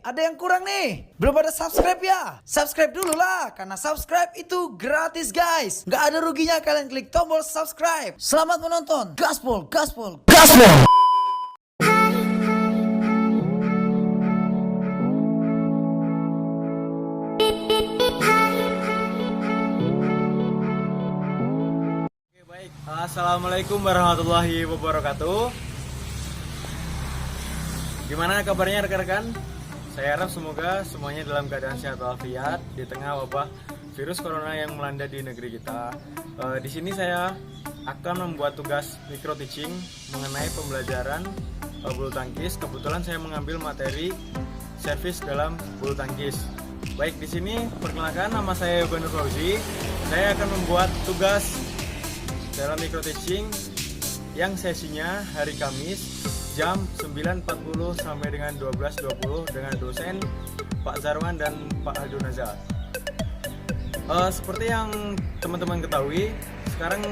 ada yang kurang nih. Belum ada subscribe ya? Subscribe dulu lah, karena subscribe itu gratis guys. Nggak ada ruginya kalian klik tombol subscribe. Selamat menonton. Gaspol, gaspol, gaspol. Baik, assalamualaikum warahmatullahi wabarakatuh. Gimana kabarnya rekan-rekan? Saya harap semoga semuanya dalam keadaan sehat walafiat di tengah wabah virus corona yang melanda di negeri kita. Di sini saya akan membuat tugas micro teaching mengenai pembelajaran bulu tangkis. Kebetulan saya mengambil materi servis dalam bulu tangkis. Baik, di sini perkenalkan, nama saya Yoga Nur Fauzi. Saya akan membuat tugas dalam micro teaching yang sesinya hari Kamis jam 9.40 sampai dengan 12.20 dengan dosen Pak Zarwan dan Pak Aldo Nazar. Seperti yang teman-teman ketahui, sekarang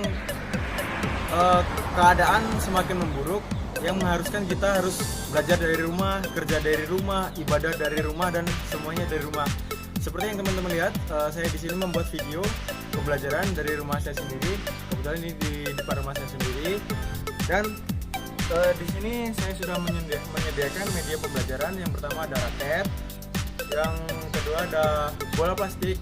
keadaan semakin memburuk yang mengharuskan kita harus belajar dari rumah, kerja dari rumah, ibadah dari rumah, dan semuanya dari rumah. Seperti yang teman-teman lihat, saya di sini membuat video pembelajaran dari rumah saya sendiri. Kebetulan ini di depan rumah saya sendiri, dan di sini saya sudah menyediakan media pembelajaran. Yang pertama ada raket, yang kedua ada bola plastik.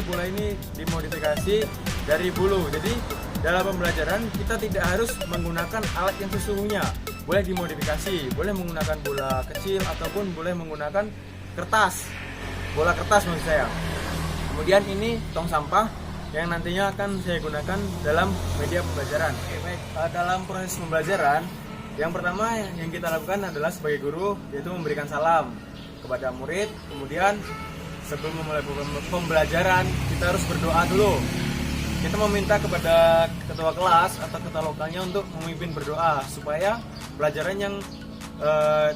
Bola ini dimodifikasi dari bulu. Jadi dalam pembelajaran kita tidak harus menggunakan alat yang sesungguhnya. Boleh dimodifikasi, boleh menggunakan bola kecil ataupun boleh menggunakan kertas. Bola kertas maksud saya. Kemudian ini tong sampah yang nantinya akan saya gunakan dalam media pembelajaran. Baik, dalam proses pembelajaran, yang pertama yang kita lakukan adalah sebagai guru, yaitu memberikan salam kepada murid. Kemudian sebelum memulai pembelajaran, kita harus berdoa dulu. Kita meminta kepada ketua kelas atau ketua lokalnya untuk memimpin berdoa supaya pelajaran yang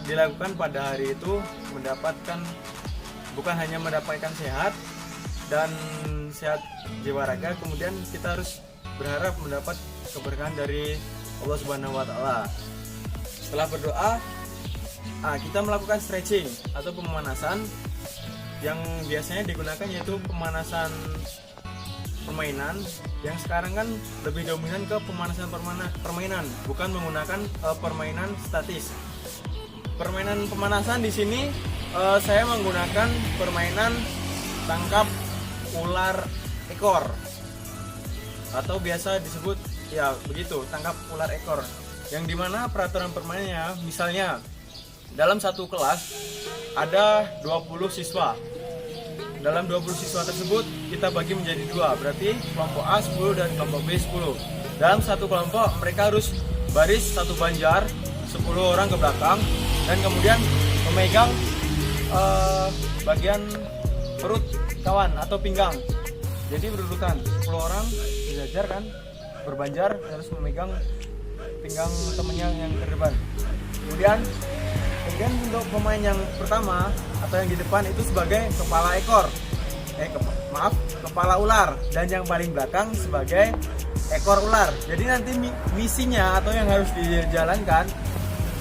dilakukan pada hari itu bukan hanya mendapatkan sehat dan sehat jiwa raga, kemudian kita harus berharap mendapat keberkahan dari Allah Subhanahu wa Ta'ala. Setelah berdoa, kita melakukan stretching atau pemanasan yang biasanya digunakan, yaitu pemanasan permainan, yang sekarang kan lebih dominan ke pemanasan permainan, bukan menggunakan permainan statis. Permainan pemanasan di sini saya menggunakan permainan tangkap ular ekor, atau biasa disebut ya begitu, tangkap ular ekor, yang dimana peraturan permainannya misalnya dalam satu kelas ada 20 siswa. Dalam 20 siswa tersebut kita bagi menjadi dua, berarti kelompok A 10 dan kelompok B 10. Dalam satu kelompok mereka harus baris satu banjar 10 orang ke belakang, dan kemudian memegang bagian perut kawan atau pinggang. Jadi berurutan 10 orang sejajar kan, berbanjar, harus memegang pinggang temennya yang ke depan. Kemudian untuk pemain yang pertama atau yang di depan itu sebagai kepala ekor, kepala ular, dan yang paling belakang sebagai ekor ular. Jadi nanti misinya atau yang harus dijalankan,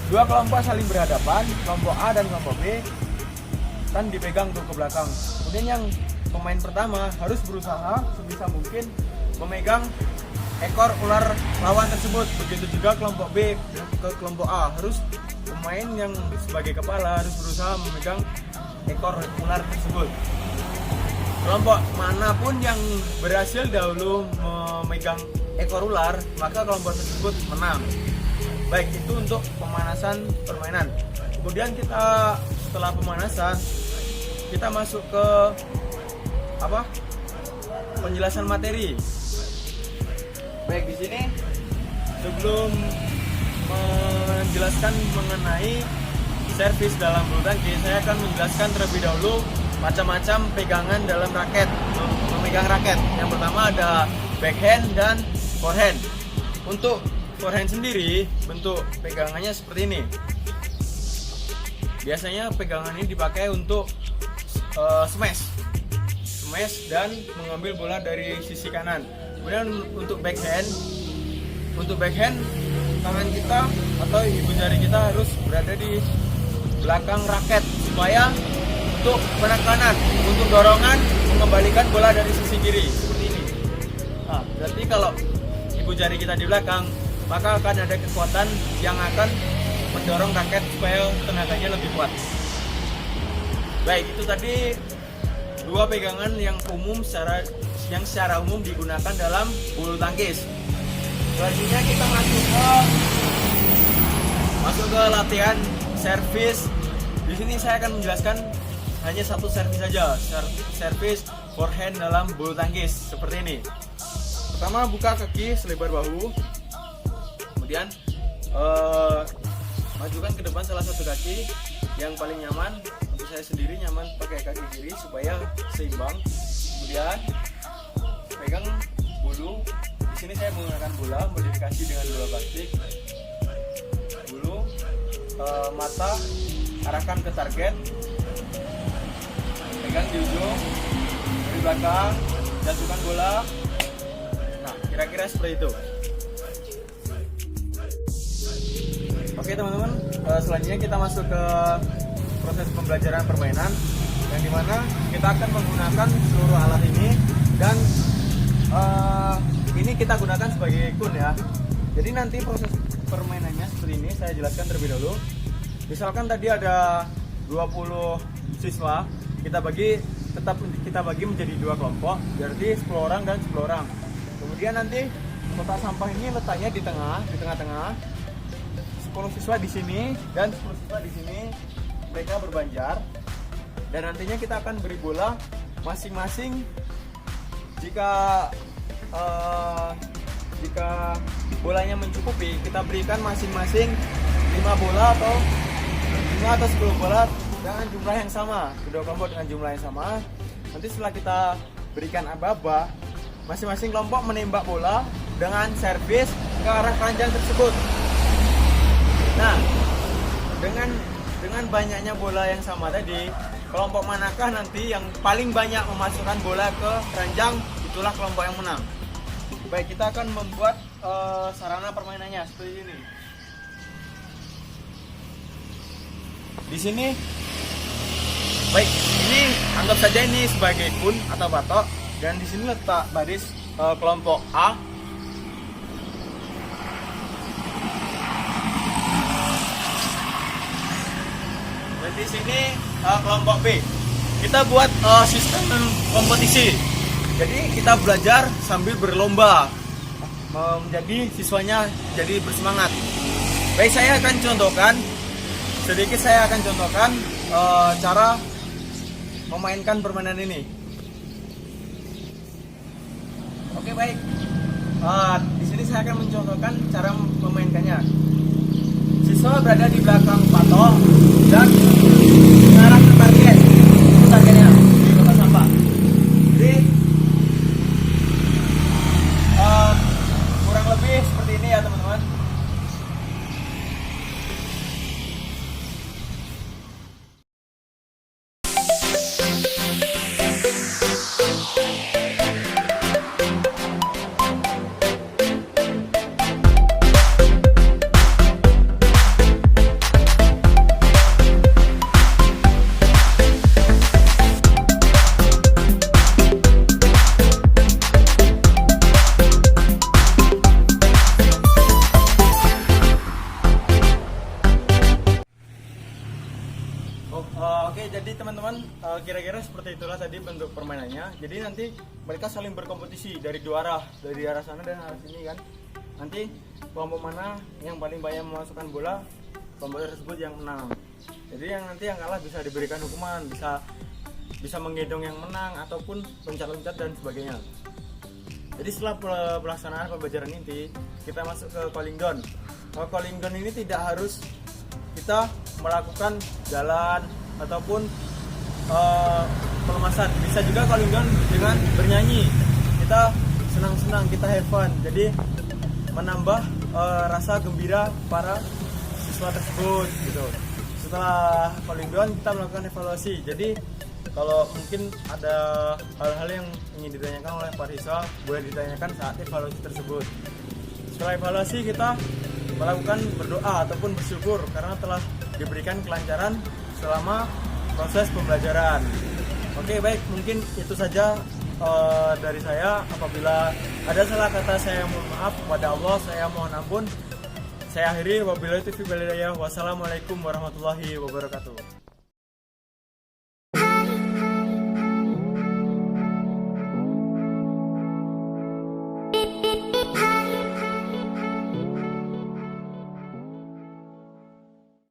dua kelompok saling berhadapan, kelompok A dan kelompok B kan dipegang tuh ke belakang. Kemudian yang pemain pertama harus berusaha sebisa mungkin memegang ekor ular lawan tersebut. Begitu juga kelompok B ke kelompok A, harus pemain yang sebagai kepala harus berusaha memegang ekor ular tersebut. Kelompok manapun yang berhasil dahulu memegang ekor ular, maka kelompok tersebut menang. Baik, itu untuk pemanasan permainan. Kemudian kita setelah pemanasan, kita masuk ke penjelasan materi. Baik, di sini sebelum menjelaskan mengenai servis dalam bulu tangkis, saya akan menjelaskan terlebih dahulu macam-macam pegangan dalam raket, memegang raket. Yang pertama ada backhand dan forehand. Untuk forehand sendiri, bentuk pegangannya seperti ini. Biasanya pegangan ini dipakai untuk smash dan mengambil bola dari sisi kanan. Kemudian untuk backhand tangan kita atau ibu jari kita harus berada di belakang raket supaya untuk penekanan, untuk dorongan mengembalikan bola dari sisi kiri seperti ini. Nah, berarti kalau ibu jari kita di belakang, maka akan ada kekuatan yang akan mendorong raket supaya tenaganya lebih kuat. Baik, itu tadi dua pegangan yang secara umum digunakan dalam bulu tangkis. Selanjutnya kita masuk ke latihan servis. Di sini saya akan menjelaskan hanya satu servis saja, servis forehand dalam bulu tangkis seperti ini. Pertama, buka kaki selebar bahu, kemudian majukan ke depan salah satu kaki yang paling nyaman. Untuk saya sendiri nyaman pakai kaki kiri supaya seimbang. Kemudian pegang bulu. Di sini saya menggunakan bola modifikasi dengan bola plastik. Bulu, mata arahkan ke target. Pegang di ujung, dari belakang, jatuhkan bola. Nah, kira-kira seperti itu. Oke teman-teman, selanjutnya kita masuk ke proses pembelajaran permainan, yang dimana kita akan menggunakan seluruh alat ini, dan ini kita gunakan sebagai kun ya. Jadi nanti proses permainannya seperti ini, saya jelaskan terlebih dahulu. Misalkan tadi ada 20 siswa, kita bagi menjadi dua kelompok, berarti 10 orang dan 10 orang. Kemudian nanti kotak sampah ini letaknya di tengah-tengah. 10 siswa di sini dan 10 siswa di sini, mereka berbanjar, dan nantinya kita akan beri bola masing-masing. Jika bolanya mencukupi, kita berikan masing-masing 5 bola atau 5 atau 10 bola dengan jumlah yang sama, kedua kelompok dengan jumlah yang sama. Nanti setelah kita berikan aba-aba, masing-masing kelompok menembak bola dengan servis ke arah keranjang tersebut. Nah, dengan banyaknya bola yang sama tadi, kelompok manakah nanti yang paling banyak memasukkan bola ke keranjang, itulah kelompok yang menang. Baik, kita akan membuat sarana permainannya seperti ini. Di sini, baik, ini anggap saja ini sebagai kun atau batok, dan di sini letak baris kelompok A. Dan di sini kelompok B. Kita buat sistem kompetisi. Jadi kita belajar sambil berlomba, menjadi siswanya jadi bersemangat. Baik, saya akan contohkan cara memainkan permainan ini. Oke, baik. Di sini saya akan mencontohkan cara memainkannya. Siswa berada di belakang patok dan mengarah ke target. Itu targetnya di kotak sampah. Jadi kurang lebih seperti ini ya teman-teman. Oke, jadi teman-teman, kira-kira seperti itulah tadi bentuk permainannya. Jadi nanti mereka saling berkompetisi dari dua arah, dari arah sana dan arah sini kan. Nanti kelompok mana yang paling banyak memasukkan bola, kelompok tersebut yang menang. Jadi yang kalah bisa diberikan hukuman, bisa menggendong yang menang ataupun loncat-loncat dan sebagainya. Jadi setelah pelaksanaan pembelajaran inti, kita masuk ke calling down. Calling down ini tidak harus kita melakukan jalan ataupun pelemasan. Bisa juga calling down dengan bernyanyi. Kita senang-senang, kita have fun. Jadi menambah rasa gembira para siswa tersebut gitu. Setelah calling down kita melakukan evaluasi. Jadi kalau mungkin ada hal-hal yang ingin ditanyakan oleh para siswa, boleh ditanyakan saat evaluasi tersebut. Setelah evaluasi kita melakukan berdoa ataupun bersyukur karena telah diberikan kelancaran selama proses pembelajaran. Oke, baik, mungkin itu saja dari saya. Apabila ada salah kata, saya mohon maaf kepada Allah, saya mohon ampun. Saya akhiri, wabillahi taufiq wal hidayah. Wassalamualaikum warahmatullahi wabarakatuh.